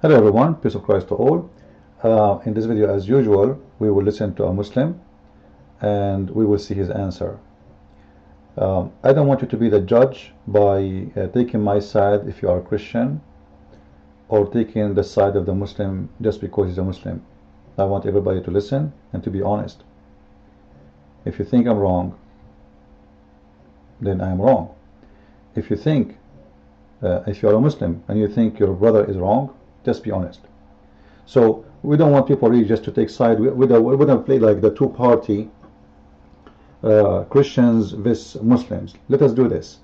Hello everyone, peace of Christ to all. In this video, as usual, we will listen to a Muslim and we will see his answer. I don't want you to be the judge by taking my side if you are a Christian, or taking the side of the Muslim just because he's a Muslim. I want everybody to listen and to be honest. If you think I'm wrong, then I am wrong. If you think, if you are a Muslim and you think your brother is wrong, just be honest. So we don't want people really just to take side. We don't play like the two-party Christians versus Muslims. Let us do this.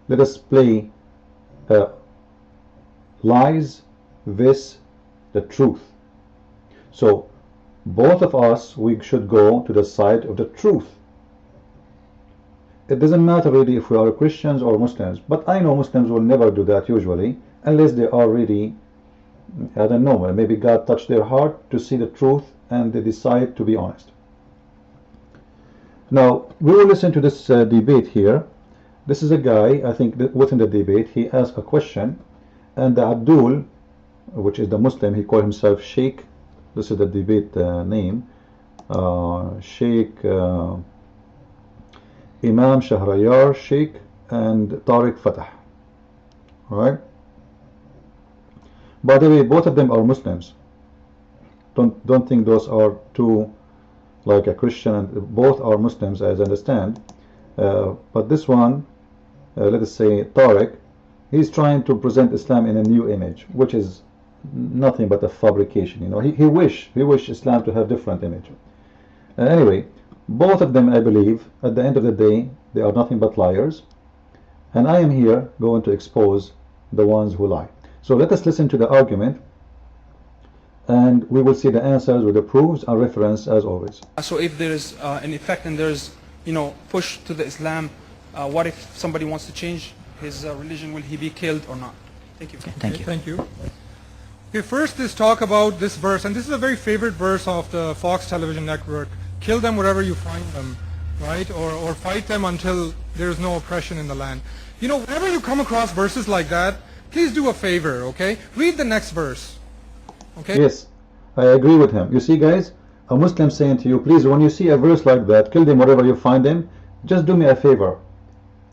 Let us play lies versus the truth. So both of us, we should go to the side of the truth. It doesn't matter really if we are Christians or Muslims, but I know Muslims will never do that usually, unless they are really, I don't know, maybe God touched their heart to see the truth and they decide to be honest. Now we will listen to this debate here. This is a guy, I think that within the debate he asked a question, and the Abdul, which is the Muslim, he called himself Sheikh. This is the debate name, Sheikh Imam Shahriyar Sheikh and Tariq Fatah. Alright? By the way, both of them are Muslims. Don't think those are two, like a Christian, and both are Muslims as I understand. But this one, let us say Tariq, he's trying to present Islam in a new image, which is nothing but a fabrication. You know, he wish Islam to have different image. Anyway, both of them, I believe, at the end of the day, they are nothing but liars, and I am here going to expose the ones who lie. So let us listen to the argument, and we will see the answers with the proofs and reference as always. So if there is an effect and there's, push to the Islam, what if somebody wants to change his religion? Will he be killed or not? Thank you. Thank you. Okay, first is talk about this verse, and this is a very favorite verse of the Fox Television Network. Kill them wherever you find them, right? Or fight them until there is no oppression in the land. Whenever you come across verses like that, please do a favor, okay? Read the next verse, okay? Yes, I agree with him. You see, guys, a Muslim saying to you, please, when you see a verse like that, kill them wherever you find them, just do me a favor.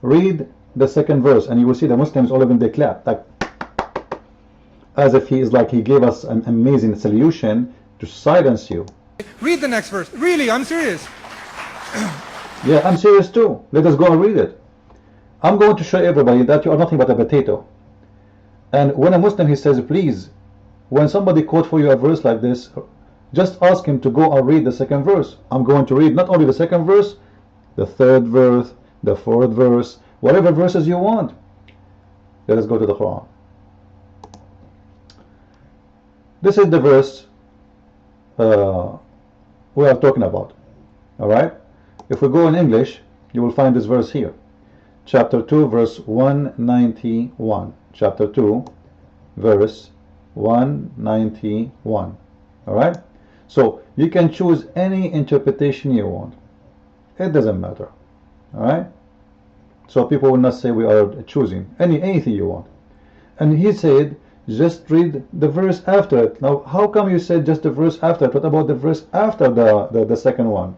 Read the second verse, and you will see the Muslims all of them, they clap, like, as if he gave us an amazing solution to silence you. Read the next verse. Really, I'm serious. Yeah, I'm serious too. Let us go and read it. I'm going to show everybody that you are nothing but a potato. And when a Muslim, he says, please, when somebody quote for you a verse like this, just ask him to go and read the second verse. I'm going to read not only the second verse, the third verse, the fourth verse, whatever verses you want. Let us go to the Quran. This is the verse we are talking about. Alright? If we go in English, you will find this verse here. Chapter 2, verse 191. Chapter 2, verse 191. Alright? So, you can choose any interpretation you want. It doesn't matter. Alright? So, people will not say we are choosing. Anything you want. And he said, just read the verse after it. Now, how come you said just the verse after it? What about the verse after the second one?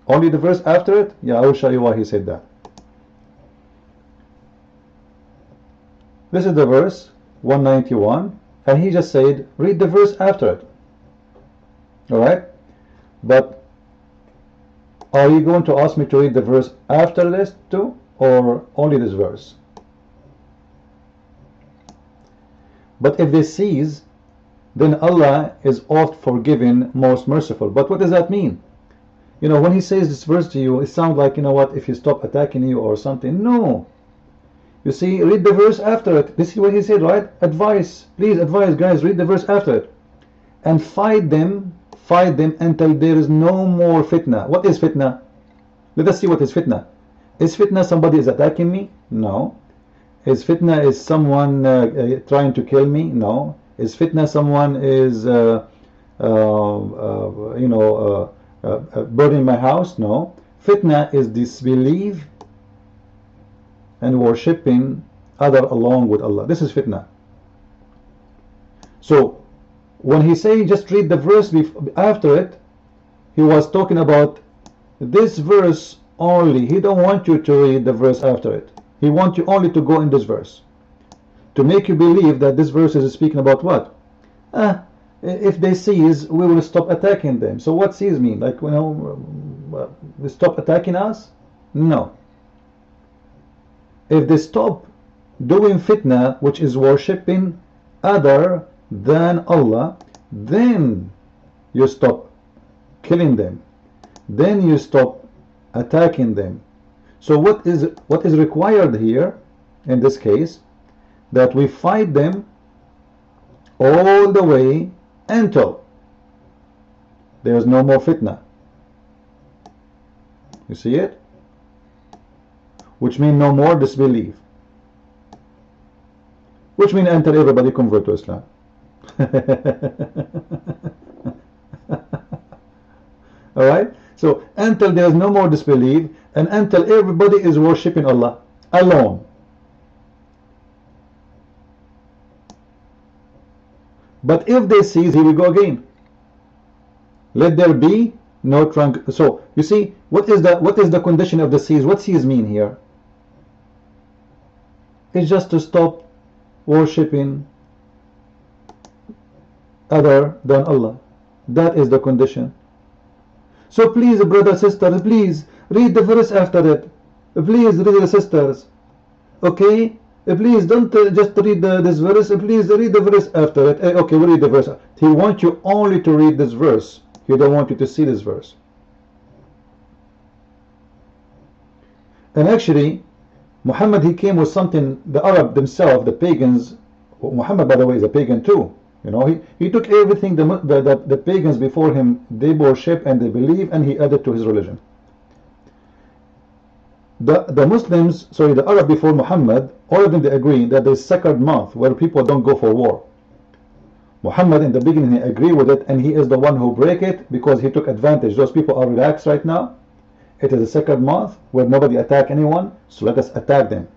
Only the verse after it? Yeah, I will show you why he said that. This is the verse 191, and he just said, read the verse after it. Alright? But are you going to ask me to read the verse after this too, or only this verse? But if they cease, then Allah is oft forgiving, most merciful. But what does that mean? When he says this verse to you, it sounds like, if you stop attacking you or something. No. You see, read the verse after it. This is what he said, right? Advice. Please advise, guys, read the verse after it. And fight them until there is no more fitna. What is fitna? Let us see what is fitna. Is fitna somebody is attacking me? No. Is fitna is someone trying to kill me? No. Is fitna someone is burning my house? No. Fitna is disbelief and worshipping other along with Allah. This is fitna. So when he say just read the verse after it, he was talking about this verse only. He don't want you to read the verse after it. He wants you only to go in this verse, to make you believe that this verse is speaking about what? If they seize, we will stop attacking them. So what seize mean? Like, you know, they stop attacking us? No. If they stop doing fitna, which is worshipping other than Allah, then you stop killing them. Then you stop attacking them. So what is required here in this case? That we fight them all the way until there is no more fitna. You see it? Which means no more disbelief. Which means until everybody convert to Islam. Alright? So until there is no more disbelief and until everybody is worshipping Allah alone. But if they cease, here we go again. Let there be no trunk. So you see, what is the condition of the cease? What cease mean here? It's just to stop worshipping other than Allah. That is the condition. So please, brothers, sisters, please read the verse after it. Please read the sisters. Okay? Please don't just read this verse. Please read the verse after it. Okay, we'll read the verse. He wants you only to read this verse. He don't want you to see this verse. And actually, Muhammad, he came with something, the Arab themselves, the pagans. Muhammad, by the way, is a pagan too. You know, he took everything the pagans before him, they worship and they believe, and he added to his religion. The Muslims, sorry, the Arab before Muhammad, all of them, they agree that there's sacred month where people don't go for war. Muhammad in the beginning, he agreed with it, and he is the one who break it because he took advantage. Those people are relaxed right now. It is a sacred month where nobody attack anyone, so let us attack them.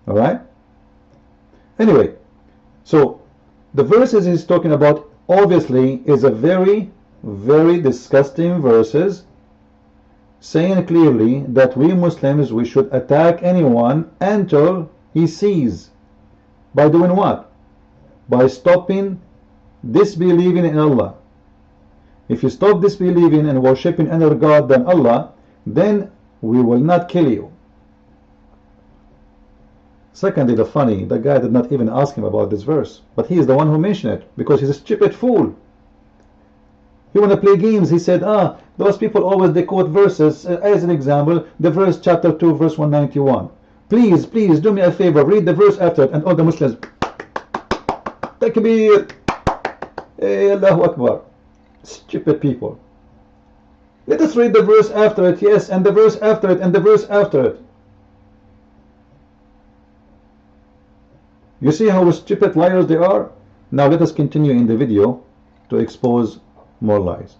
Alright? Anyway, so the verses he's talking about obviously is a very, very disgusting verses saying clearly that we Muslims, we should attack anyone until he sees. By doing what? By stopping disbelieving in Allah. If you stop disbelieving and worshipping another God than Allah, then we will not kill you. Secondly, the funny, the guy did not even ask him about this verse, but he is the one who mentioned it because he's a stupid fool. He want to play games. He said, those people always, they quote verses. As an example, the verse chapter 2 verse 191. Please do me a favor, read the verse after it. And all the Muslims, Takbir, Allahu Akbar. Stupid people. Let us read the verse after it, yes, and the verse after it, and the verse after it. You see how stupid liars they are? Now let us continue in the video to expose more lies.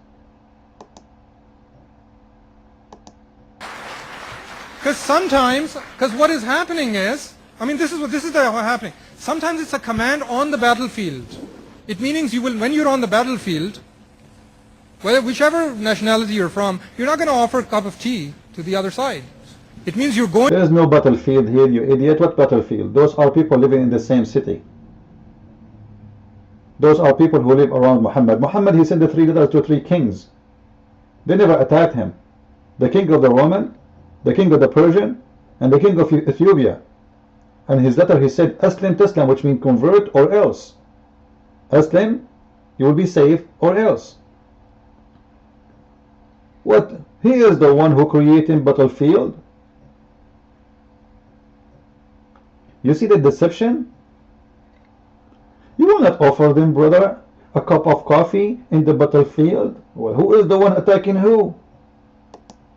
Because what is happening is, I mean, this is what's happening. Sometimes it's a command on the battlefield. It means you will, when you're on the battlefield, whichever nationality you're from, you're not going to offer a cup of tea to the other side. It means you're going. There's no battlefield here, you idiot. What battlefield? Those are people living in the same city. Those are people who live around Muhammad. Muhammad, he sent the 3 letters to 3 kings. They never attacked him. The king of the Roman, the king of the Persian, and the king of Ethiopia. And his letter he said, Aslim Taslam, which means convert or else. Aslim, you will be safe, or else. What? He is the one who created battlefield. You see the deception? You will not offer them, brother, a cup of coffee in the battlefield. Well, who is the one attacking who?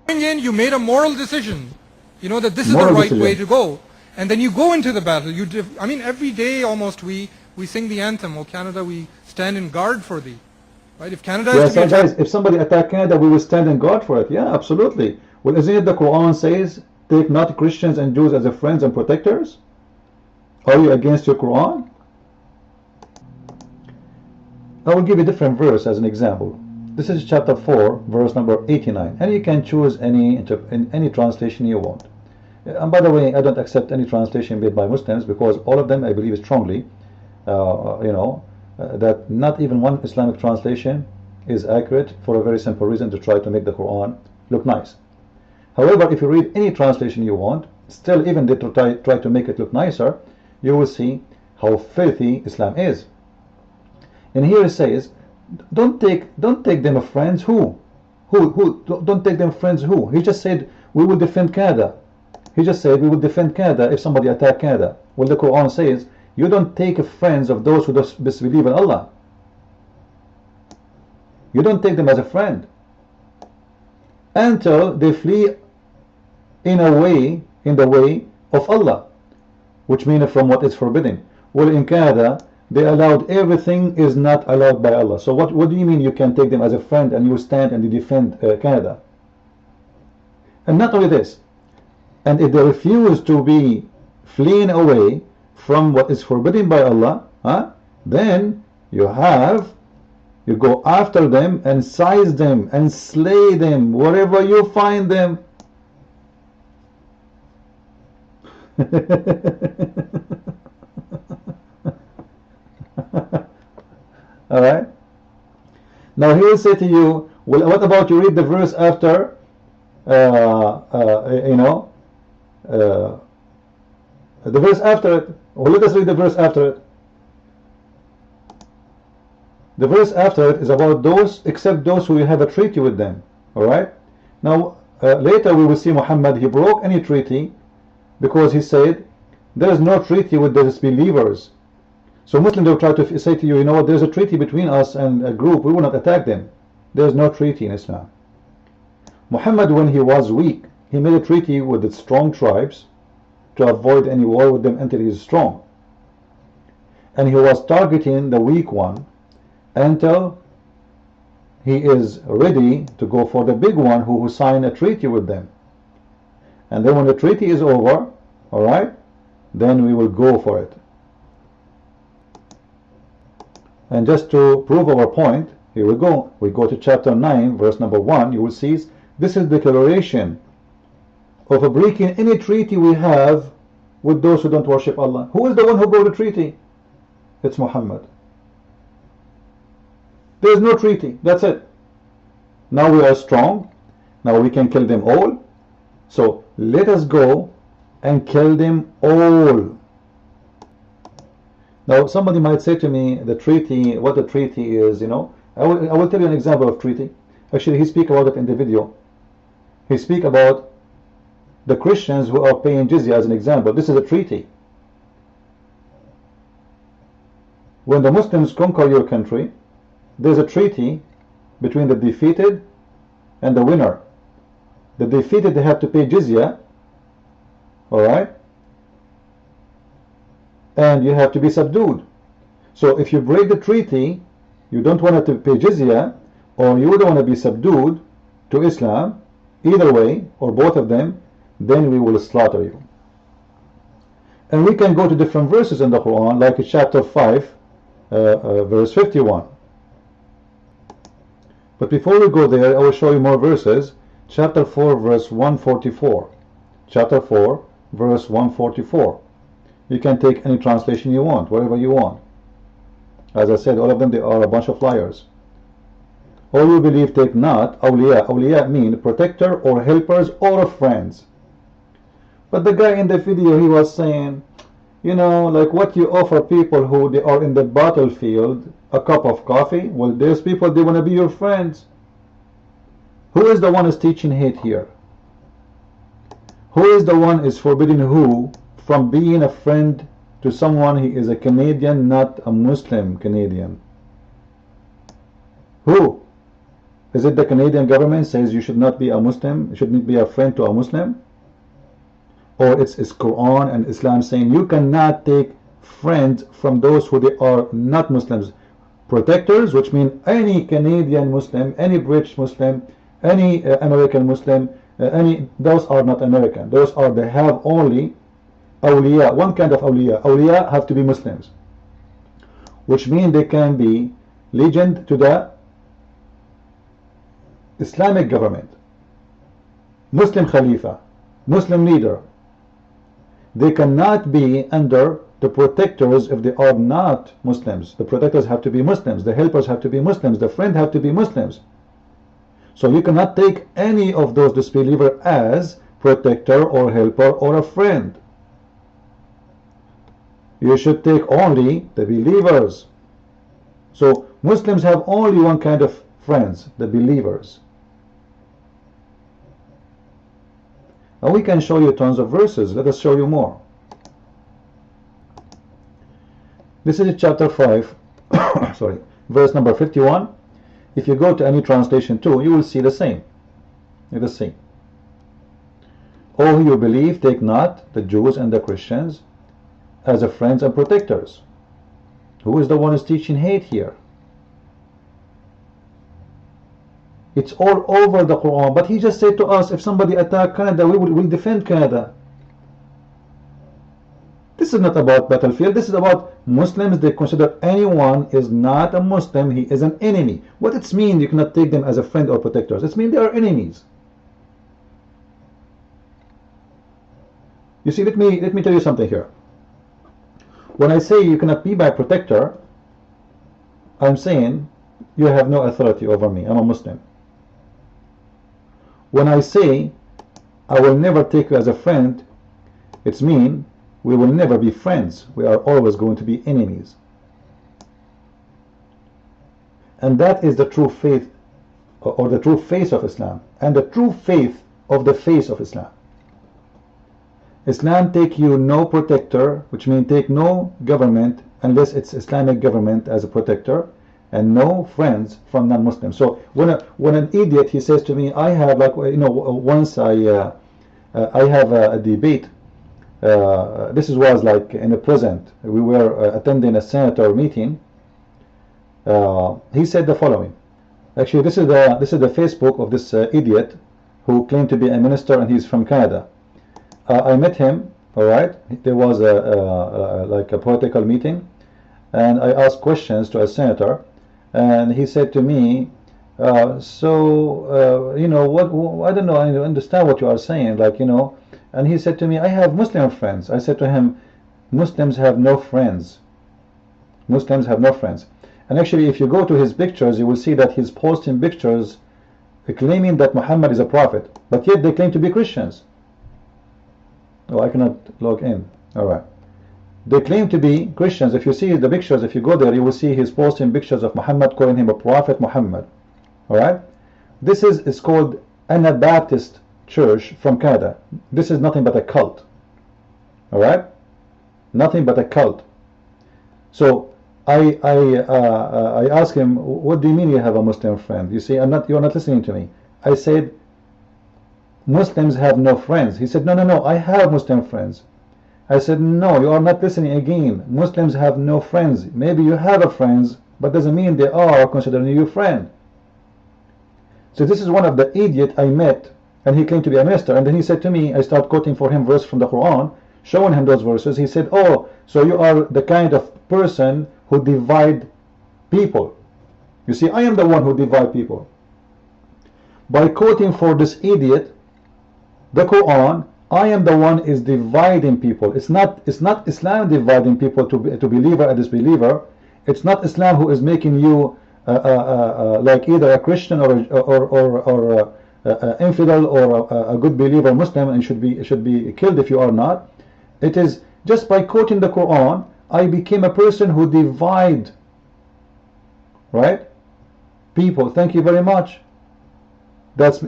You made a moral decision. You know that this is the right way to go. And then you go into the battle. I mean, every day almost we sing the anthem, "Oh Canada, we stand in guard for thee." Right? If Canada is to be guys, if somebody attack Canada, we will stand in guard for it. Yeah, absolutely. Well, isn't it the Quran says, take not Christians and Jews as friends and protectors? Are you against your Quran? I will give you a different verse as an example. This is chapter 4, verse number 89, and you can choose any translation you want. And by the way, I don't accept any translation made by Muslims, because all of them I believe strongly, that not even one Islamic translation is accurate, for a very simple reason: to try to make the Quran look nice. However, if you read any translation you want, still even they try to make it look nicer, you will see how filthy Islam is. And here it says, don't take them as friends. Who? Don't take them friends. Who? He just said we will defend Canada. He just said we will defend Canada if somebody attack Canada. Well, the Quran says you don't take friends of those who disbelieve in Allah. You don't take them as a friend until they flee in the way of Allah, which means from what is forbidden. Well, in Canada they allowed everything is not allowed by Allah. So what do you mean you can take them as a friend and you stand and you defend Canada? And not only this, and if they refuse to be fleeing away from what is forbidden by Allah, then you go after them and seize them and slay them wherever you find them. Alright? Now he will say to you, well, what about you read the verse after, the verse after it? Well, let us read the verse after it. The verse after it is about those, except those who have a treaty with them. Alright? Now, later we will see Muhammad, he broke any treaty, because he said, there is no treaty with the disbelievers. So Muslims will try to say to you, you know what, there's a treaty between us and a group, we will not attack them. There's no treaty in Islam. Muhammad, when he was weak, he made a treaty with the strong tribes to avoid any war with them until he is strong. And he was targeting the weak one until he is ready to go for the big one who signed a treaty with them. And then when the treaty is over, alright, then we will go for it. And just to prove our point, here we go. We go to chapter 9, verse number 1. You will see this is declaration of breaking any treaty we have with those who don't worship Allah. Who is the one who broke the treaty? It's Muhammad. There is no treaty. That's it. Now we are strong. Now we can kill them all. So let us go and kill them all. Now somebody might say to me, the treaty, what the treaty is, I will tell you an example of treaty. Actually, he speak about it in the video. He speak about the Christians who are paying jizya as an example. This is a treaty. When the Muslims conquer your country, there's a treaty between the defeated and the winner. The defeated, they have to pay jizya, alright? And you have to be subdued. So if you break the treaty, you don't want to pay jizya, or you don't want to be subdued to Islam, either way, or both of them, then we will slaughter you. And we can go to different verses in the Quran, like chapter 5, verse 51. But before we go there, I will show you more verses. Chapter 4, verse 144. Chapter 4, verse 144. You can take any translation you want, whatever you want. As I said, all of them, they are a bunch of liars. All you believe take not awliya. Awliya mean protector or helpers or friends. But the guy in the video, he was saying, like what you offer people who they are in the battlefield, a cup of coffee. Well, there's people, they want to be your friends. Who is the one is teaching hate here? Who is the one is forbidding who from being a friend to someone he is a Canadian, not a Muslim Canadian? Who? Is it the Canadian government says you should not be a Muslim, you shouldn't be a friend to a Muslim? Or it's Quran and Islam saying you cannot take friends from those who they are not Muslims? Protectors, which mean any Canadian Muslim, any British Muslim, any American Muslim, those are not American. Those are, they have only awliya, one kind of awliya. Awliya have to be Muslims, which means they can be legend to the Islamic government, Muslim Khalifa, Muslim leader. They cannot be under the protectors if they are not Muslims. The protectors have to be Muslims, the helpers have to be Muslims, the friends have to be Muslims. So you cannot take any of those disbelievers as protector or helper or a friend. You should take only the believers. So Muslims have only one kind of friends, the believers. Now we can show you tons of verses. Let us show you more. This is chapter 5, sorry, verse number 51. If you go to any translation too, you will see the same. The same. O who you believe, take not the Jews and the Christians as a friends and protectors. Who is the one who is teaching hate here? It's all over the Quran. But he just said to us, if somebody attack Canada, we will defend Canada. This is not about battlefield. This is about Muslims. They consider anyone is not a Muslim, he is an enemy. What it means, you cannot take them as a friend or protectors. It means they are enemies. You see, let me tell you something here. When I say you cannot be my protector, I'm saying you have no authority over me. I'm a Muslim. When I say I will never take you as a friend, it's mean we will never be friends. We are always going to be enemies. And that is the true faith, or the true face of Islam, and the true faith of the face of Islam. Islam take you no protector, which means take no government unless it's Islamic government as a protector, and no friends from non-Muslims. So when an idiot, he says to me, I have, like, you know, once I have a debate. This was like in the present. We were attending a senator meeting. He said the following. Actually, this is the Facebook of this idiot who claimed to be a minister, and he's from Canada. I met him. All right. There was like a political meeting, and I asked questions to a senator, and he said to me, you know, what? I don't know. I understand what you are saying. Like, you know. And he said to me, I have Muslim friends. I said to him, Muslims have no friends. Muslims have no friends. And actually, if you go to his pictures, you will see that he's posting pictures claiming that Muhammad is a prophet. But yet they claim to be Christians. Oh, I cannot log in. All right. They claim to be Christians. If you see the pictures, if you go there, you will see he's posting pictures of Muhammad, calling him a prophet Muhammad. All right. This is called Anabaptist Church from Canada. This is nothing but a cult. All right, nothing but a cult. So I asked him, what do you mean you have a Muslim friend? You see, you're not listening to me. I said, Muslims have no friends. He said, no, I have Muslim friends. I said, no, you are not listening again. Muslims have no friends. Maybe you have a friends, but doesn't mean they are considering you a friend. So this is one of the idiot I met. And he claimed to be a minister, and then he said to me, I start quoting for him verse from the Quran, showing him those verses. He said, oh, so you are the kind of person who divide people. You see, I am the one who divide people. By quoting for this idiot the Quran, I am the one is dividing people. It's not Islam dividing people to believer and disbeliever. It's not Islam who is making you like either a Christian or infidel or a good believer Muslim and should be killed if you are not. It is just by quoting the Quran I became a person who divide, right, people. Thank you very much. That's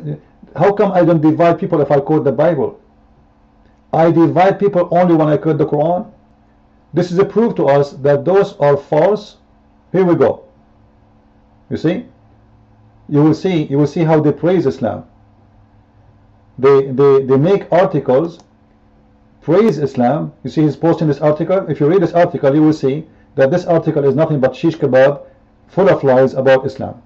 how come I don't divide people if I quote the Bible. I divide people only when I quote the Quran. This is a proof to us that those are false. Here we go. You see, you will see how they praise Islam. They make articles, praise Islam. You see, he's posting this article. If you read this article, you will see that this article is nothing but shish kebab, full of lies about Islam.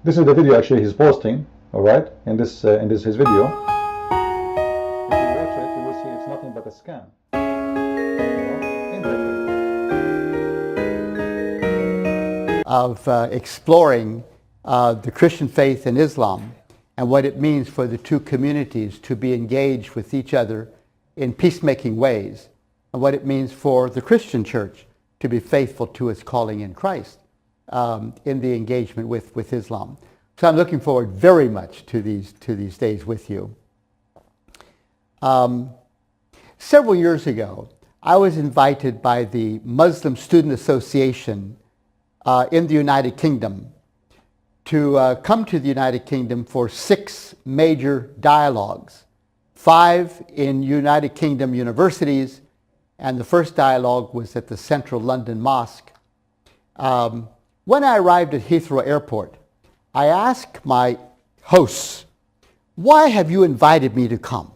This is the video actually he's posting. All right, in this his video. If you watch it, you will see it's nothing but a scam. of exploring the Christian faith and Islam and what it means for the two communities to be engaged with each other in peacemaking ways, and what it means for the Christian church to be faithful to its calling in Christ in the engagement with Islam. So I'm looking forward very much to these days with you. Several years ago, I was invited by the Muslim Student Association in the United Kingdom to come to the United Kingdom for 6 major dialogues, 5 in United Kingdom universities, and the first dialogue was at the Central London Mosque. When I arrived at Heathrow Airport, I asked my hosts, "Why have you invited me to come?"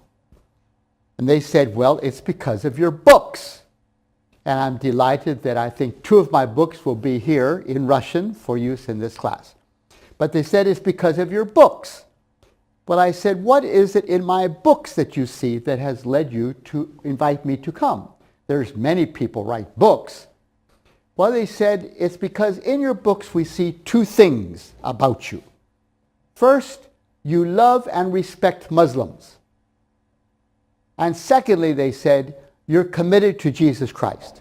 And they said, "Well, it's because of your books." And I'm delighted that I think 2 of my books will be here in Russian for use in this class. But they said it's because of your books. Well, I said, "What is it in my books that you see that has led you to invite me to come? There's many people write books." Well, they said, "It's because in your books we see 2 things about you. First, you love and respect Muslims. And secondly," they said, "you're committed to Jesus Christ.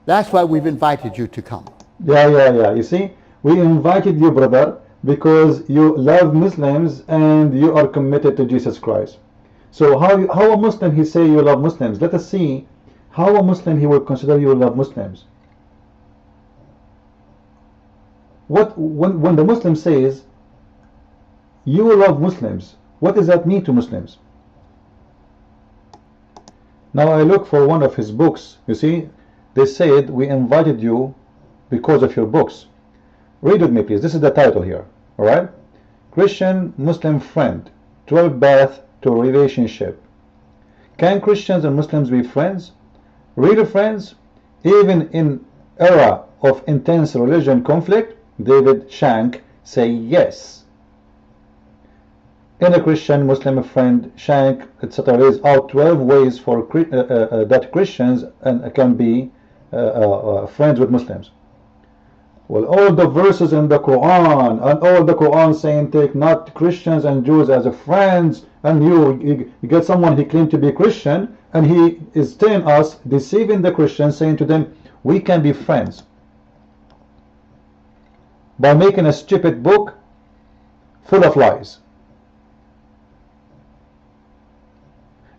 That's why we've invited you to come." Yeah. You see, we invited you, brother, because you love Muslims and you are committed to Jesus Christ. So how a Muslim he say you love Muslims? Let us see how a Muslim he will consider you love Muslims. When the Muslim says you love Muslims, what does that mean to Muslims? Now I look for one of his books. You see, they said we invited you because of your books. Read with me, please. This is the title here. All right? Christian Muslim Friend, 12 Paths to Relationship. Can Christians and Muslims be friends? Real friends? Even in era of intense religion conflict? David Shank say yes. In a Christian Muslim friend, Shank etc. lays out 12 ways for that Christians can be friends with Muslims. Well, all the verses in the Quran and all the Quran saying take not Christians and Jews as friends, and you get someone he claimed to be Christian and he is telling us, deceiving the Christians, saying to them we can be friends by making a stupid book full of lies.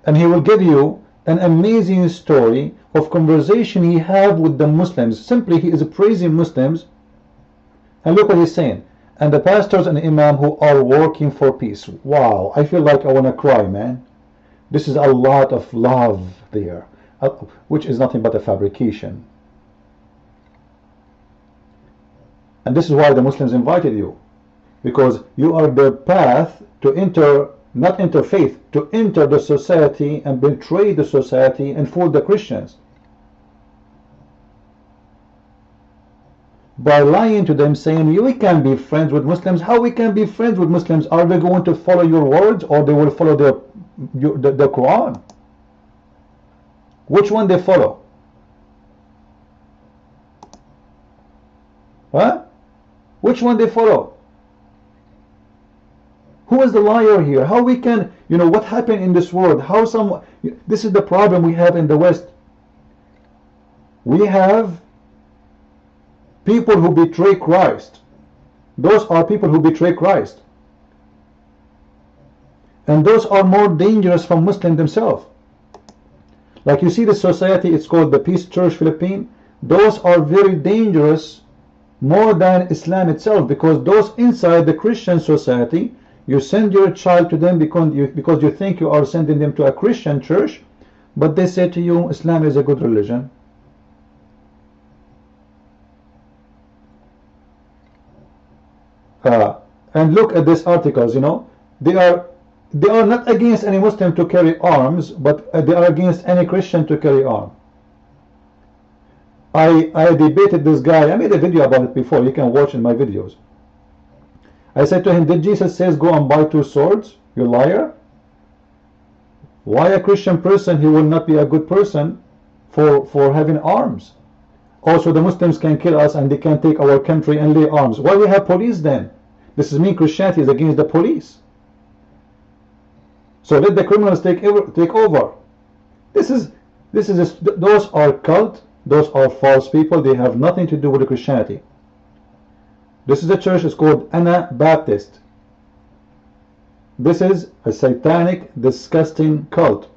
And he will give you an amazing story of conversation he had with the Muslims. Simply he is praising Muslims, and look what he's saying. And the pastors and imam who are working for peace. Wow, I feel like I want to cry, man. This is a lot of love there, which is nothing but a fabrication. And this is why the Muslims invited you, because you are the path to enter, not interfaith, to enter the society and betray the society and fool the Christians by lying to them, saying we can be friends with Muslims. How we can be friends with Muslims? Are they going to follow your words, or they will follow the Quran? Which one they follow? Huh? Which one they follow? Who is the liar here? How we can, what happened in this world? How this is the problem we have in the West. We have people who betray Christ. Those are people who betray Christ. And those are more dangerous from Muslims themselves. Like you see the society, it's called the Peace Church Philippines. Those are very dangerous, more than Islam itself, because those inside the Christian society, you send your child to them because you think you are sending them to a Christian church, but they say to you Islam is a good religion. And look at these articles. They are not against any Muslim to carry arms, but they are against any Christian to carry arms. I debated this guy. I made a video about it before. You can watch in my videos. I said to him, did Jesus say go and buy 2 swords? You liar. Why a Christian person, he will not be a good person for having arms? Also, the Muslims can kill us and they can take our country and lay arms. Why we have police then? This is mean Christianity is against the police. So let the criminals take over. Those are cult, those are false people. They have nothing to do with the Christianity. This is a church. It's called Anabaptist. This is a satanic, disgusting cult.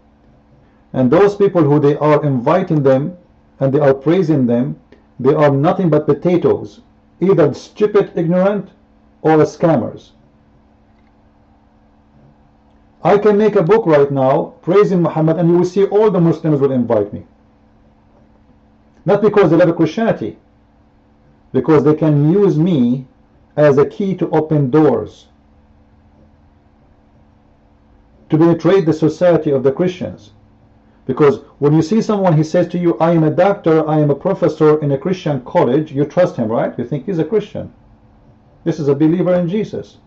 And those people who they are inviting them and they are praising them, they are nothing but potatoes, either stupid, ignorant, or scammers. I can make a book right now praising Muhammad, and you will see all the Muslims will invite me. Not because they love Christianity, because they can use me as a key to open doors, to penetrate the society of the Christians. Because when you see someone, he says to you, I am a doctor, I am a professor in a Christian college, you trust him, right? You think he's a Christian. This is a believer in Jesus.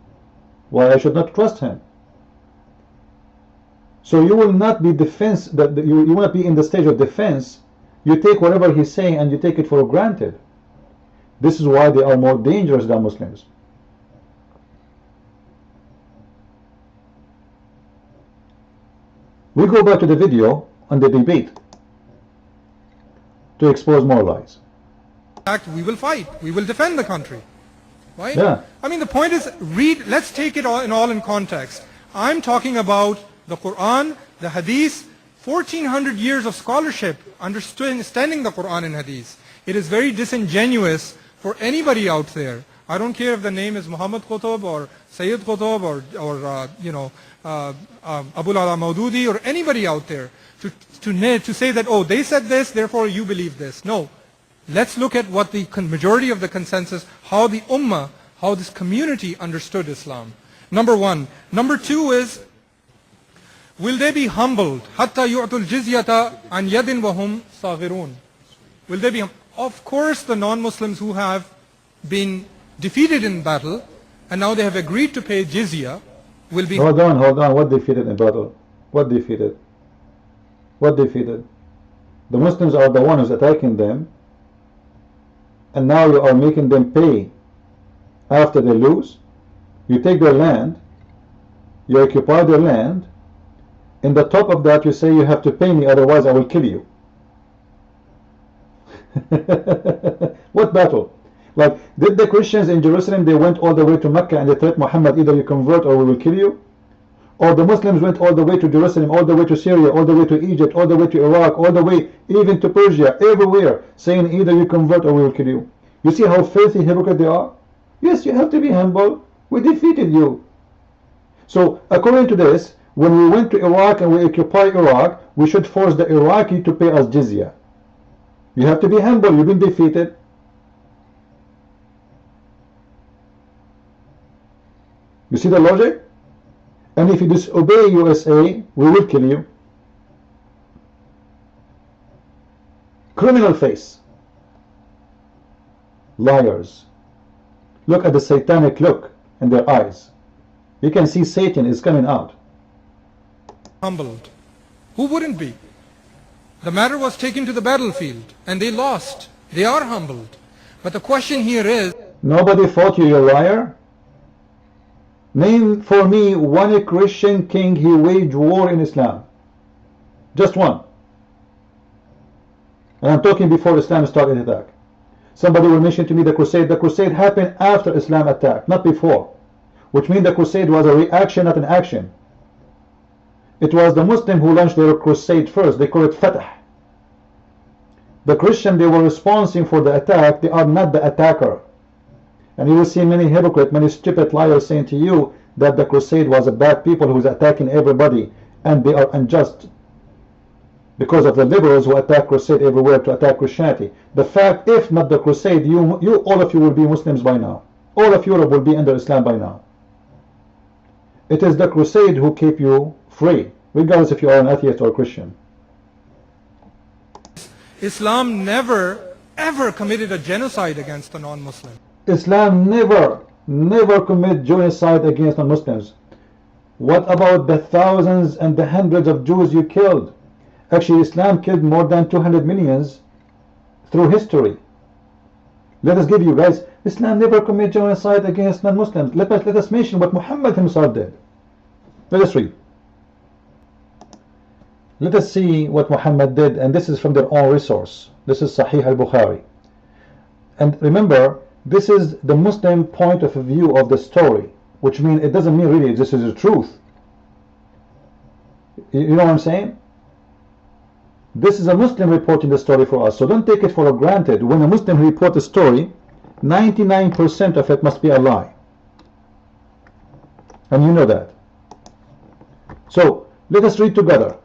Why I should not trust him? So you will not be you will not be in the stage of defense. You take whatever he's saying and you take it for granted. This is why they are more dangerous than Muslims. We go back to the video on the debate to expose more lies. In fact, we will fight. We will defend the country. Right? Yeah. I mean, the point is, let's take it all in context. I'm talking about the Quran, the Hadith, 1400 years of scholarship understanding the Quran and Hadith. It is very disingenuous for anybody out there. I don't care if the name is Muhammad Qutb or Sayyid Qutb or Abul Ala Maududi or anybody out there to say that, oh, they said this, therefore you believe this. No. Let's look at what the majority of the consensus, how the Ummah, how this community understood Islam. Number one. Number two is, will they be humbled? حَتَّى يُعْتُوا الْجِزْيَةَ عَنْ يَدٍ وَهُمْ صَاغِرُونَ. Will they be humbled? Of course, the non-Muslims who have been defeated in battle, and now they have agreed to pay jizya, will be... Hold on. What defeated in battle? What defeated? What defeated? The Muslims are the ones who's attacking them, and now you are making them pay after they lose. You take their land, you occupy their land. In the top of that you say you have to pay me, otherwise I will kill you. What battle? Like, did the Christians in Jerusalem, they went all the way to Mecca and they threatened Muhammad, either you convert or we will kill you? Or the Muslims went all the way to Jerusalem, all the way to Syria, all the way to Egypt, all the way to Iraq, all the way even to Persia, everywhere, saying either you convert or we will kill you. You see how filthy hypocrite they are? Yes, you have to be humble. We defeated you. So according to this, when we went to Iraq and we occupy Iraq, we should force the Iraqi to pay us jizya. You have to be humble. You've been defeated. You see the logic? And if you disobey USA, we will kill you. Criminal face. Liars. Look at the satanic look in their eyes. You can see Satan is coming out. Humbled. Who wouldn't be? The matter was taken to the battlefield and they lost. They are humbled. But the question here is... Nobody fought you, you liar. Name for me one Christian king who waged war in Islam. Just one. And I'm talking before Islam started attack. Somebody will mention to me the crusade. The crusade happened after Islam attacked, not before. Which means the crusade was a reaction, not an action. It was the Muslim who launched their crusade first. They call it Fatah. The Christian, they were responsible for the attack. They are not the attacker. And you will see many hypocrites, many stupid liars saying to you that the crusade was a bad people who's attacking everybody, and they are unjust because of the liberals who attack crusade everywhere to attack Christianity. The fact, if not the crusade, all of you will be Muslims by now. All of Europe will be under Islam by now. It is the crusade who keep you free, regardless if you are an atheist or a Christian. Islam never, ever committed a genocide against the non-Muslim. Islam never commit genocide against non-Muslims. What about the thousands and the hundreds of Jews you killed? Actually, Islam killed more than 200 millions through history. Let us give you guys, Islam never commit genocide against non-Muslims. Let us mention what Muhammad himself did. Let us read. Let us see what Muhammad did, and this is from their own resource. This is Sahih al-Bukhari. And remember, this is the Muslim point of view of the story, which means it doesn't mean really this is the truth. You know what I'm saying? This is a Muslim reporting the story for us, so don't take it for granted. When a Muslim reports a story, 99% of it must be a lie. And you know that. So, let us read together.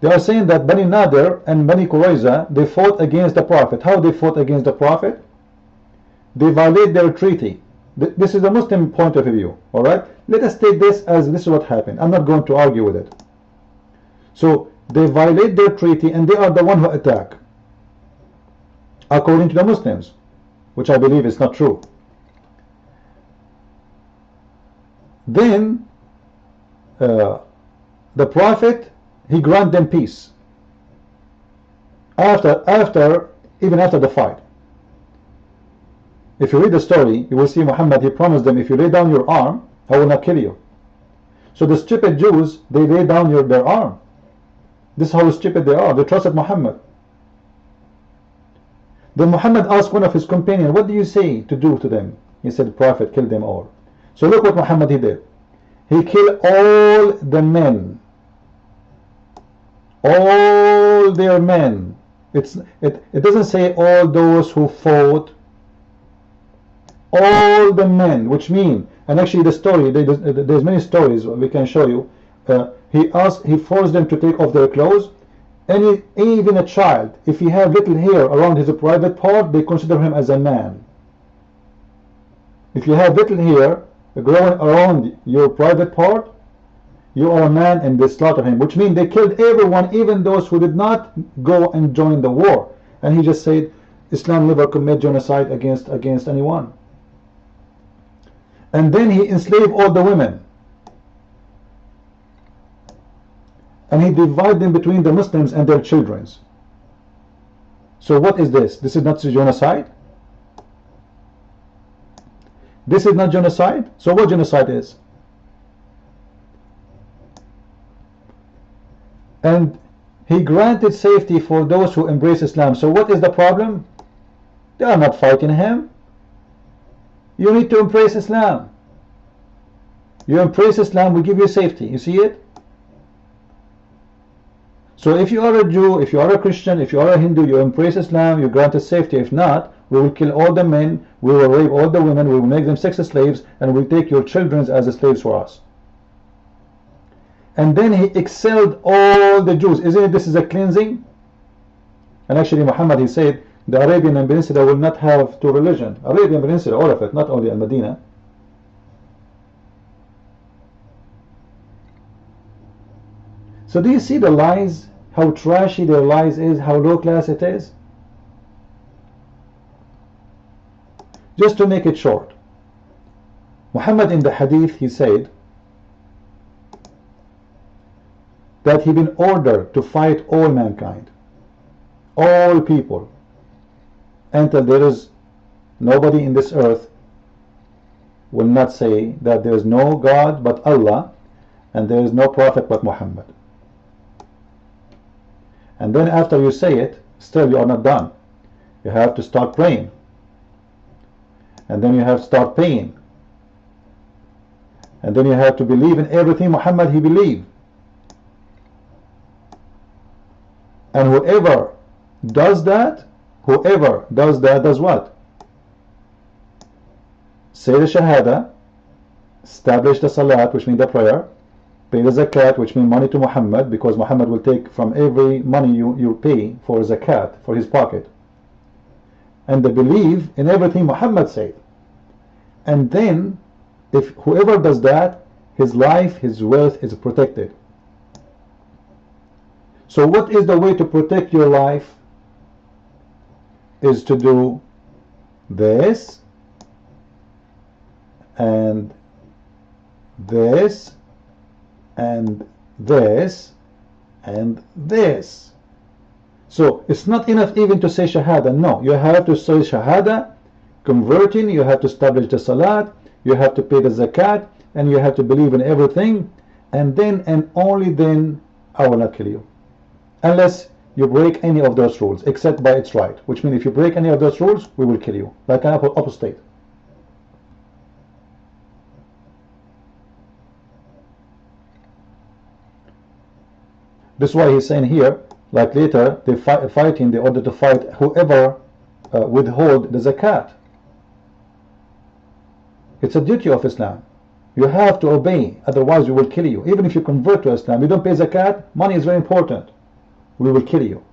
They are saying that Bani Nadir and Bani Qurayza, they fought against the Prophet. How they fought against the Prophet? They violate their treaty. This is a Muslim point of view. Alright? Let us take this as this is what happened. I'm not going to argue with it. So, they violate their treaty and they are the one who attack. According to the Muslims. Which I believe is not true. Then, the Prophet, he grant them peace even after the fight. If you read the story, you will see Muhammad, he promised them, if you lay down your arm, I will not kill you. So the stupid Jews, they lay down their arm. This is how stupid they are. They trusted Muhammad. Then Muhammad asked one of his companions, what do you say to do to them? He said, Prophet, kill them all. So look what Muhammad he did. He killed all the men. All their men. It doesn't say all those who fought. All the men, which mean, and actually the story, there's many stories we can show you. He forced them to take off their clothes. Even a child, if he have little hair around his private part, they consider him as a man. If you have little hair growing around your private part, you are a man, and they slaughter him, which means they killed everyone, even those who did not go and join the war. And he just said, Islam never commit genocide against anyone. And then he enslaved all the women. And he divided them between the Muslims and their children. So what is this? This is not genocide? This is not genocide? So what genocide is? And he granted safety for those who embrace Islam. So what is the problem? They are not fighting him. You need to embrace Islam. You embrace Islam, we give you safety. You see it? So if you are a Jew, if you are a Christian, if you are a Hindu, you embrace Islam, you grant us safety. If not, we will kill all the men, we will rape all the women, we will make them sex slaves, and we'll take your children as slaves for us. And then he excelled all the Jews. Isn't it this is a cleansing? And actually Muhammad, he said, the Arabian Peninsula will not have two religions. Arabian Peninsula, all of it, not only Al-Medina. So do you see the lies? How trashy their lies is, how low class it is? Just to make it short, Muhammad in the hadith, he said that he been ordered to fight all mankind, all people, until there is nobody in this earth will not say that there is no God but Allah and there is no prophet but Muhammad. And then after you say it, still you are not done. You have to start praying. And then you have to start paying. And then you have to believe in everything Muhammad he believed. And whoever does that does what? Say the Shahada, establish the Salat, which means the prayer, pay the Zakat, which means money to Muhammad, because Muhammad will take from every money you pay for Zakat, for his pocket. And they believe in everything Muhammad said. And then, if whoever does that, his life, his wealth is protected. So what is the way to protect your life? Is to do this, and this, and this, and this. So it's not enough even to say Shahada. No, you have to say Shahada, converting, you have to establish the Salat, you have to pay the Zakat, and you have to believe in everything, and then and only then I will not kill you. Unless you break any of those rules, except by its right. Which means if you break any of those rules, we will kill you. Like an apostate. This is why he's saying here, like later, they fighting, they order to fight whoever withhold the zakat. It's a duty of Islam. You have to obey, otherwise we will kill you. Even if you convert to Islam, you don't pay zakat, money is very important. We will kill you.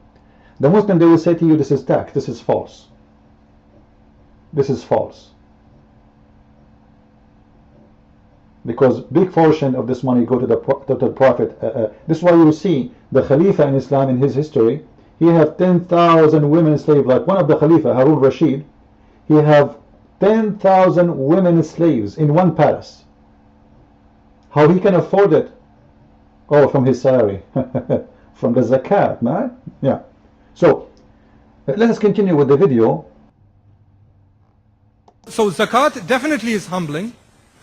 The Muslim, they will say to you, this is tax, this is false. This is false. Because big portion of this money go to the Prophet. This is why you see the Khalifa in Islam in his history, he have 10,000 women slaves. Like one of the Khalifa, Harun Rashid, he have 10,000 women slaves in one palace. How he can afford it? Oh, from his salary. From the zakat, man. Yeah. So, let us continue with the video. So zakat definitely is humbling.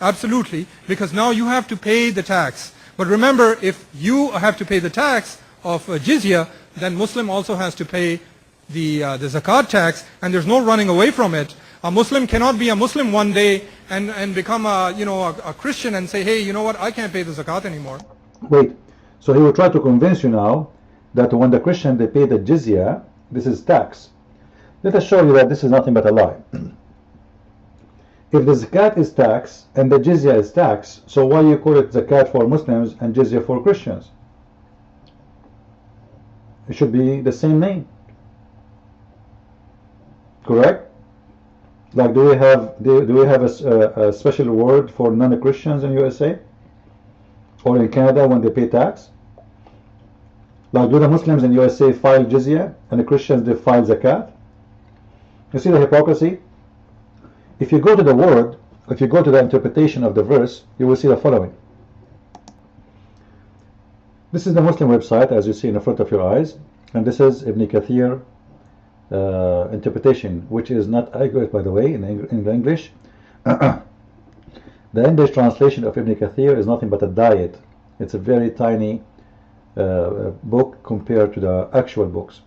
Absolutely, because now you have to pay the tax. But remember, if you have to pay the tax of jizya, then Muslim also has to pay the zakat tax, and there's no running away from it. A Muslim cannot be a Muslim one day and become a Christian and say, hey, you know what, I can't pay the zakat anymore. Wait, so he will try to convince you now that when the Christian, they pay the jizya, this is tax. Let us show you that this is nothing but a lie. If the zakat is tax and the jizya is tax, so why you call it zakat for Muslims and jizya for Christians? It should be the same name. Correct? Like, do we have a special word for non-Christians in USA or in Canada when they pay tax? Like, do the Muslims in USA file jizya and the Christians they file zakat? You see the hypocrisy? If you go to the word, if you go to the interpretation of the verse, you will see the following. This is the Muslim website, as you see in the front of your eyes, and this is Ibn Kathir interpretation, which is not accurate, by the way, in the English. The English translation of Ibn Kathir is nothing but a diet. It's a very tiny book compared to the actual books,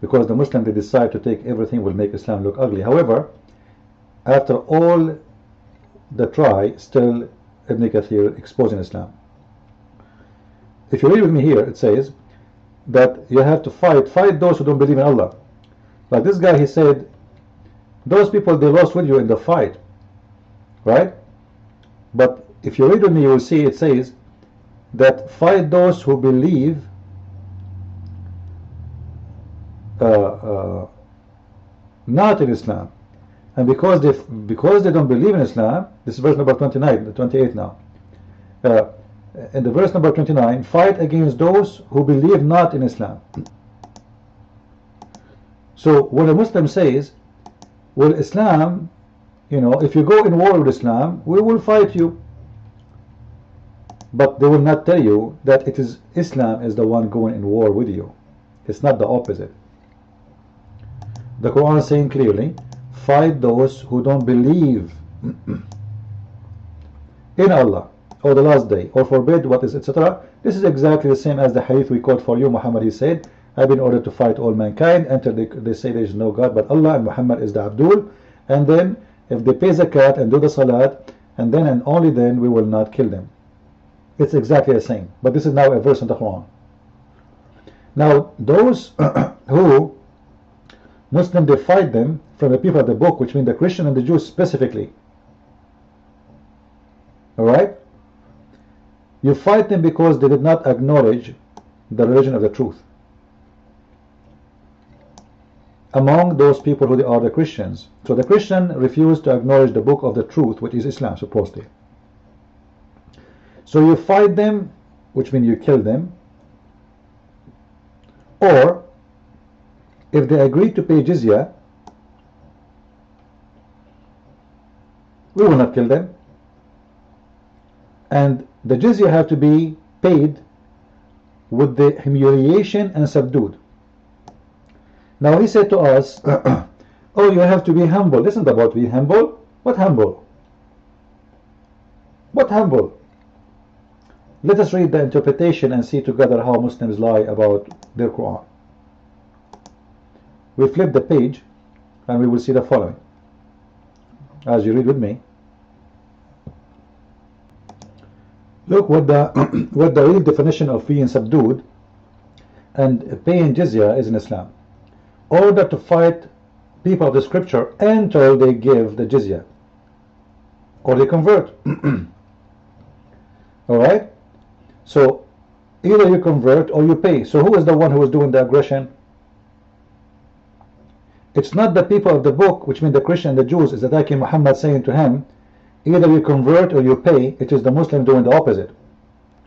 because the Muslim, they decide to take everything will make Islam look ugly. However, after all the try, still Ibn Kathir exposing Islam. If you read with me here, it says that you have to fight those who don't believe in Allah. Like this guy, he said, those people, they lost with you in the fight, right? But if you read with me, you will see it says that fight those who believe not in Islam. And because they don't believe in Islam, this is verse number 28 now. In the verse number 29, fight against those who believe not in Islam. So when a Muslim says, well, Islam, if you go in war with Islam, we will fight you. But they will not tell you that it is Islam is the one going in war with you. It's not the opposite. The Quran is saying clearly, fight those who don't believe in Allah or the last day, or forbid what is, etc. This is exactly the same as the hadith we quote for you. Muhammad, he said, I've been ordered to fight all mankind until they say there is no God but Allah, and Muhammad is the Abdul. And then if they pay zakat and do the salat, and then and only then we will not kill them. It's exactly the same. But this is now a verse in the Quran. Now those who Muslim, they fight them from the people of the book, which means the Christian and the Jews specifically. Alright? You fight them because they did not acknowledge the religion of the truth. Among those people who are the Christians. So the Christian refused to acknowledge the book of the truth, which is Islam, supposedly. So you fight them, which means you kill them. Or if they agree to pay jizya, we will not kill them. And the jizya have to be paid with the humiliation and subdued. Now he said to us, oh, you have to be humble. Isn't about being humble? What humble? What humble? Let us read the interpretation and see together how Muslims lie about their Quran. We flip the page and we will see the following. As you read with me, look what the what the real definition of being subdued and paying jizya is in Islam. Order to fight people of the scripture until they give the jizya or they convert. Alright? So either you convert or you pay. So who is the one who is doing the aggression? It's not the people of the book, which means the Christian and the Jews, is attacking Muhammad, saying to him, either you convert or you pay. It is the Muslim doing the opposite.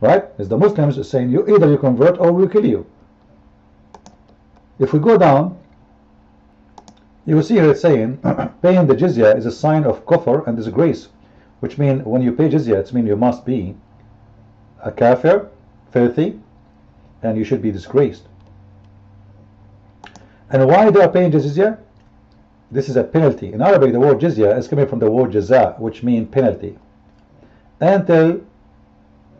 Right? It's the Muslims saying, either you convert or we'll kill you. If we go down, you will see here it's saying, paying the jizya is a sign of kufr and disgrace, which means when you pay jizya, it means you must be a kafir, filthy, and you should be disgraced. And why they are paying jizya? This is a penalty. In Arabic, the word jizya is coming from the word jaza, which means penalty. Until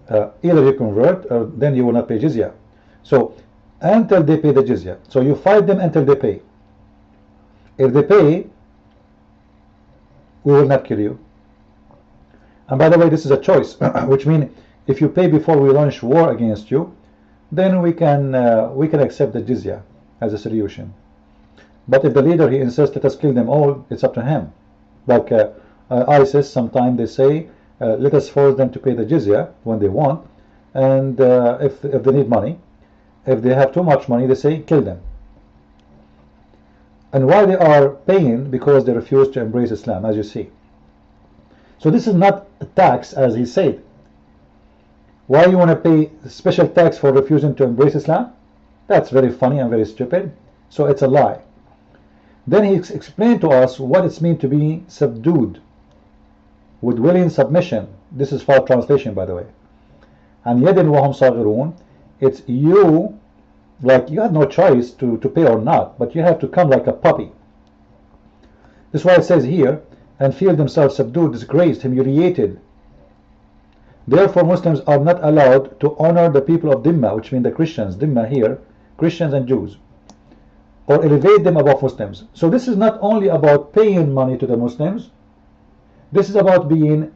either you convert or then you will not pay jizya. So until they pay the jizya. So you fight them until they pay. If they pay, we will not kill you. And by the way, this is a choice, which means if you pay before we launch war against you, then we can accept the jizya as a solution. But if the leader he insists let us kill them all, it's up to him. Like ISIS, sometimes they say let us force them to pay the jizya when they want, and if they need money, if they have too much money, they say kill them. And why they are paying? Because they refuse to embrace Islam, as you see. So this is not a tax, as he said. Why you want to pay special tax for refusing to embrace Islam? That's very funny and very stupid. So it's a lie. Then he explained to us what it means to be subdued with willing submission. This is for translation, by the way. And yadin wahum saghirun. It's you, like you had no choice to pay or not, but you have to come like a puppy. This is why it says here, and feel themselves subdued, disgraced, humiliated. Therefore Muslims are not allowed to honor the people of Dhimma, which means the Christians, Dhimma here, Christians and Jews, or elevate them above Muslims. So this is not only about paying money to the Muslims, this is about being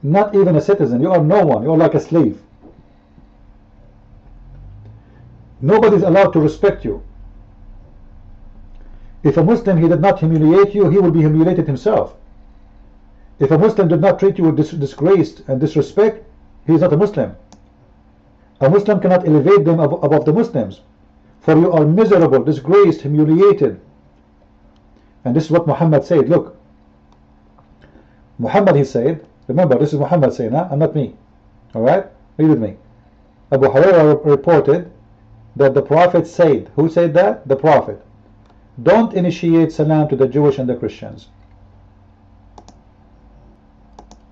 not even a citizen. You are no one, you are like a slave. Nobody is allowed to respect you. If a Muslim, he did not humiliate you, he will be humiliated himself. If a Muslim did not treat you with disgrace and disrespect, he is not a Muslim. A Muslim cannot elevate them above the Muslims, for you are miserable, disgraced, humiliated. And this is what Muhammad said. Look, Muhammad, he said, remember this is Muhammad saying, and not me. Alright, read with me. Abu Hurairah reported that the Prophet said, who said that? The Prophet. Don't initiate salam to the Jewish and the Christians.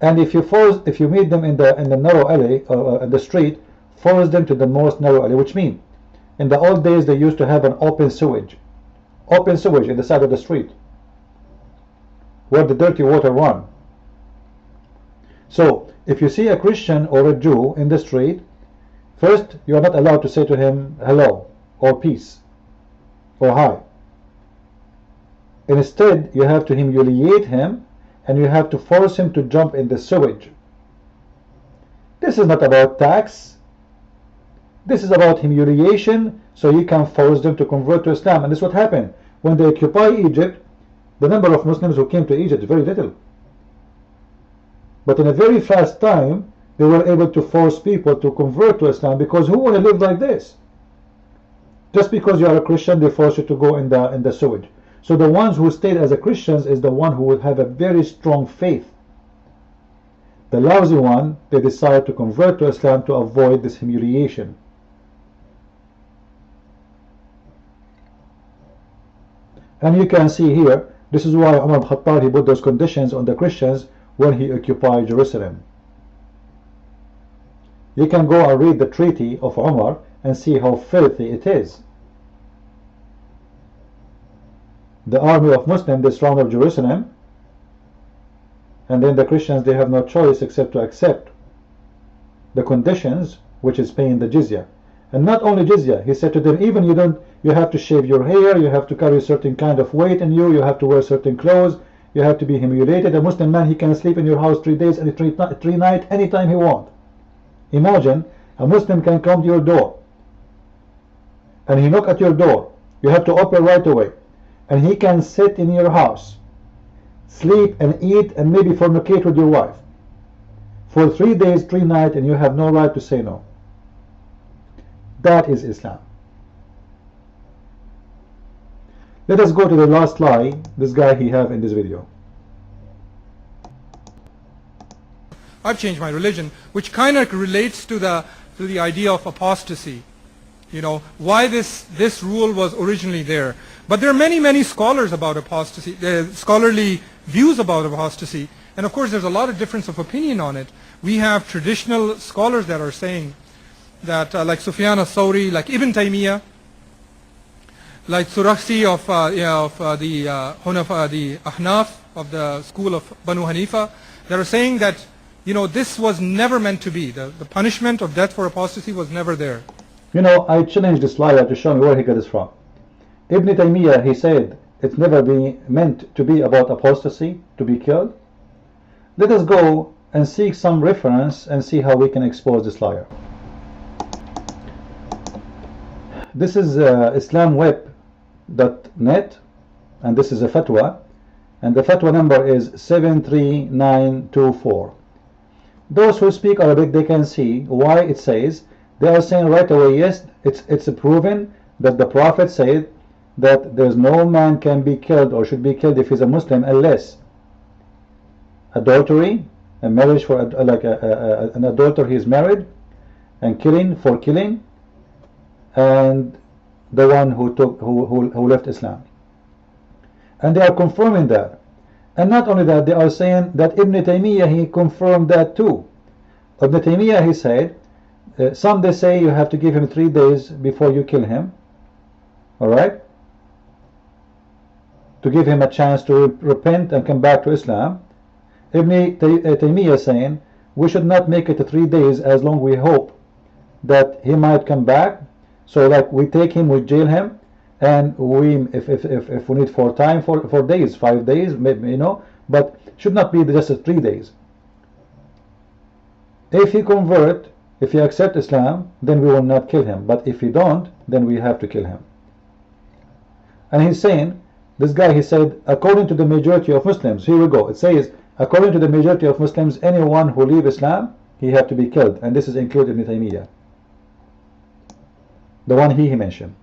And if you meet them in the narrow alley or in the street, force them to the most narrow alley, which means in the old days they used to have an open sewage in the side of the street where the dirty water run. So if you see a Christian or a Jew in the street, first you are not allowed to say to him hello or peace or hi. Instead you have to humiliate him and you have to force him to jump in the sewage. This is not about tax. This is about humiliation, so you can force them to convert to Islam. And this is what happened. When they occupy Egypt, the number of Muslims who came to Egypt is very little. But in a very fast time, they were able to force people to convert to Islam, because who want to live like this? Just because you are a Christian, they force you to go in the sewage. So the ones who stayed as a Christians is the one who would have a very strong faith. The lousy one, they decide to convert to Islam to avoid this humiliation. And you can see here, this is why Umar ibn Khattab, he put those conditions on the Christians when he occupied Jerusalem. You can go and read the treaty of Umar and see how filthy it is. the army of Muslims, they surrounded Jerusalem, and then the Christians, they have no choice except to accept the conditions, which is paying the jizya. And not only jizya, he said to them, even you have to shave your hair, you have to carry a certain kind of weight in you, you have to wear certain clothes, you have to be humiliated. A Muslim man, he can sleep in your house 3 days and 3 nights anytime he wants. Imagine a Muslim can come to your door and he knock at your door. You have to open right away, and he can sit in your house, sleep and eat and maybe fornicate with your wife for 3 days, 3 nights, and you have no right to say no. That is Islam. Let us go to the last lie this guy he have in this video. I've changed my religion, which kind of relates to the idea of apostasy. You know, why this rule was originally there. But there are many scholars about apostasy, scholarly views about apostasy, and of course there's a lot of difference of opinion on it. We have traditional scholars that are saying that, like Sufyan al-Thawri, like Ibn Taymiyyah, like Surakhsi of the Ahnaf of the school of Banu Hanifa, that are saying that, you know, this was never meant to be. The punishment of death for apostasy was never there. You know, I challenged this liar to show me where he got this from. Ibn Taymiyyah, he said it's never been meant to be about apostasy, to be killed. Let us go and seek some reference and see how we can expose this liar. This is islamweb.net, and this is a fatwa, and the fatwa number is 73924. Those who speak Arabic, they can see why it says. They are saying right away, yes, it's proven that the Prophet said that there's no man can be killed or should be killed if he's a Muslim unless adultery, a marriage for an adulterer, he is married, and killing for killing, and the one who left Islam. And they are confirming that. And not only that, they are saying that Ibn Taymiyyah, he confirmed that too. Ibn Taymiyyah, he said, some they say you have to give him 3 days before you kill him, alright, to give him a chance to repent and come back to Islam. Ibn Taymiyyah saying we should not make it 3 days as long we hope that he might come back. So like we take him, we jail him, and we if we need for time for days, 5 days, maybe, you know, but should not be just 3 days. If he convert, if he accept Islam, then we will not kill him, but if he don't, then we have to kill him. And he's saying, this guy, he said, according to the majority of Muslims, here we go, it says, according to the majority of Muslims, anyone who leave Islam, he have to be killed, and this is included in Taymiyyah, the one he mentioned.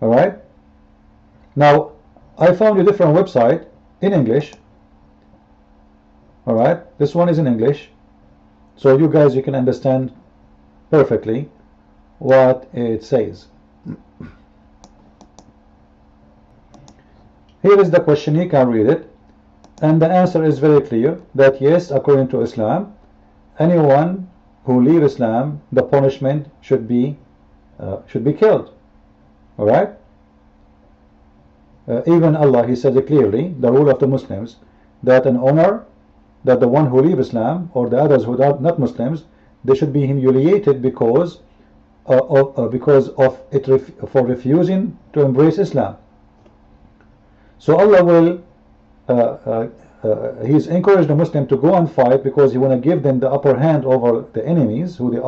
Alright, now I found a different website in English. Alright, this one is in English, so you guys, you can understand perfectly what it says. Here is the question, you can read it, and the answer is very clear, that yes, according to Islam, anyone who leave Islam, the punishment should be killed. Alright, even Allah, he said it clearly, the rule of the Muslims, that an honor, that the one who leave Islam or the others who are not Muslims, they should be humiliated because of it for refusing to embrace Islam. So Allah will He's encouraged the Muslim to go and fight because he want to give them the upper hand over the enemies who they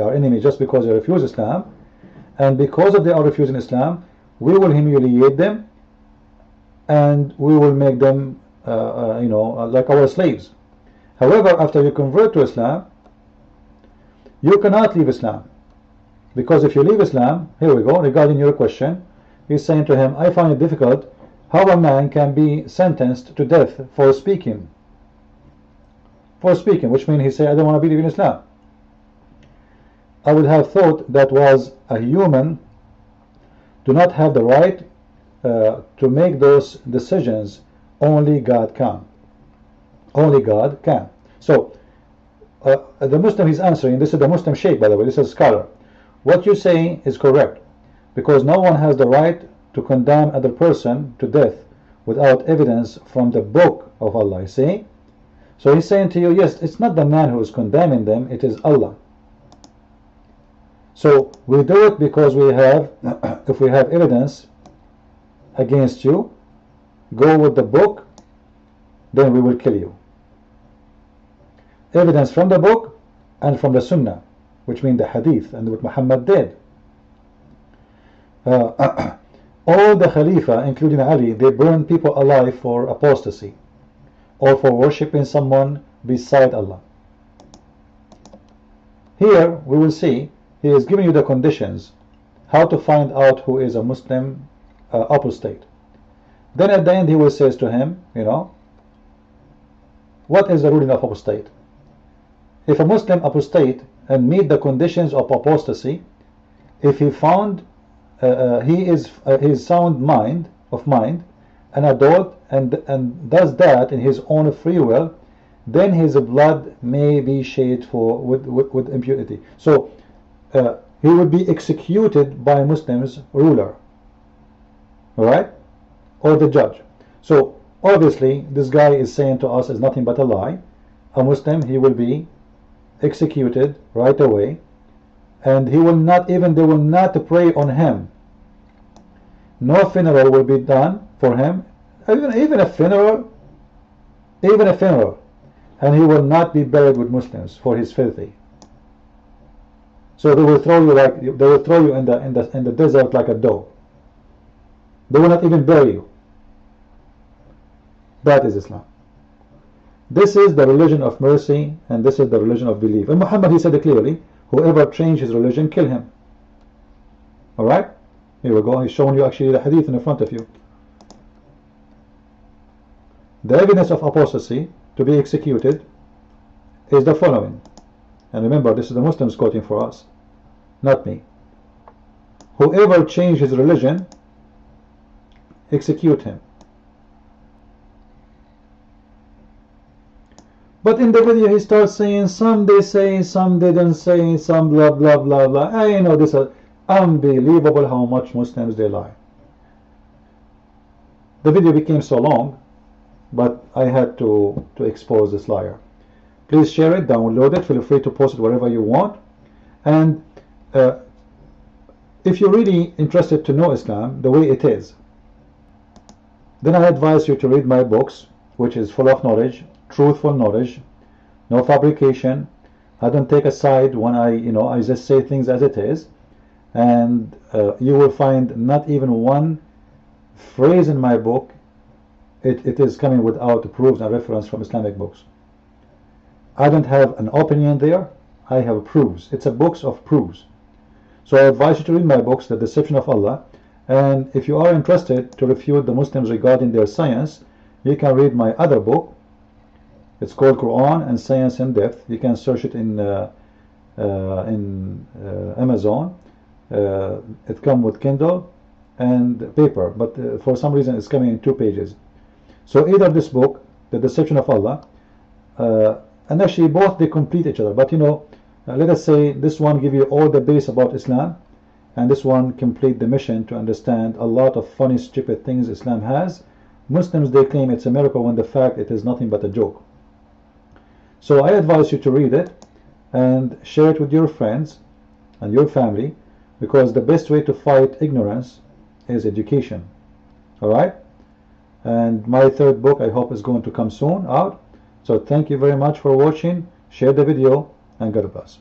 are enemies just because they refuse Islam, and because of they are refusing Islam, we will humiliate them and we will make them like our slaves. However, after you convert to Islam, you cannot leave Islam, because if you leave Islam, here we go, regarding your question, he's saying to him, I find it difficult how a man can be sentenced to death for speaking. Which means he said, I don't want to believe in Islam. I would have thought that was a human do not have the right to make those decisions. Only God can. Only God can. So the Muslim is answering, this is the Muslim Sheikh, by the way, this is a scholar. What you say is correct. because no one has the right to condemn other person to death without evidence from the book of Allah. See? So he's saying to you, yes, it's not the man who is condemning them, it is Allah. So we do it because we have, if we have evidence against you, go with the book, then we will kill you. Evidence from the book and from the Sunnah, which means the Hadith and what Muhammad did. All the Khalifa, including Ali, they burned people alive for apostasy or for worshipping someone beside Allah. Here we will see he is giving you the conditions how to find out who is a Muslim apostate. Then at the end he will say to him, you know, what is the ruling of apostate? If a Muslim apostate and meet the conditions of apostasy, if he found he is his sound mind, an adult, and does that in his own free will, then his blood may be shed for with impunity. So he would be executed by Muslims ruler, all right, or the judge. So obviously this guy is saying to us is nothing but a lie. A Muslim, he will be executed right away, and he will not even, they will not pray on him. No funeral will be done for him, even a funeral, and he will not be buried with Muslims for his filthy. So they will throw you in the desert like a dog. They will not even bury you. That is Islam. This is the religion of mercy, and this is the religion of belief. And Muhammad, he said it clearly, whoever changed his religion, kill him. Alright? Here we go. He's showing you actually the hadith in front of you. The evidence of apostasy to be executed is the following. And remember, this is the Muslims quoting for us, not me. Whoever changed his religion, execute him. But in the video he starts saying, some they say, some they don't say, some blah blah blah blah. I know this is unbelievable how much Muslims they lie. The video became so long, but I had to expose this liar. Please share it, download it, feel free to post it wherever you want. And if you're really interested to know Islam the way it is, then I advise you to read my books, which is full of knowledge, truthful knowledge, no fabrication. I don't take a side when I just say things as it is, and you will find not even one phrase in my book it is coming without proofs and reference from Islamic books. I don't have an opinion there, I have proofs. It's a book of proofs. So I advise you to read my books, The Deception of Allah, and if you are interested to refute the Muslims regarding their science, you can read my other book. It's called Quran and Science in Depth. You can search it in Amazon. It comes with Kindle and paper, but for some reason it's coming in 2 pages. So either this book, The Deception of Allah, and actually both they complete each other. But let us say this one give you all the base about Islam, and this one complete the mission to understand a lot of funny, stupid things Islam has. Muslims, they claim it's a miracle when the fact it is nothing but a joke. So I advise you to read it and share it with your friends and your family, because the best way to fight ignorance is education. Alright? And my 3rd book, I hope, is going to come soon out. So thank you very much for watching. Share the video, and God bless.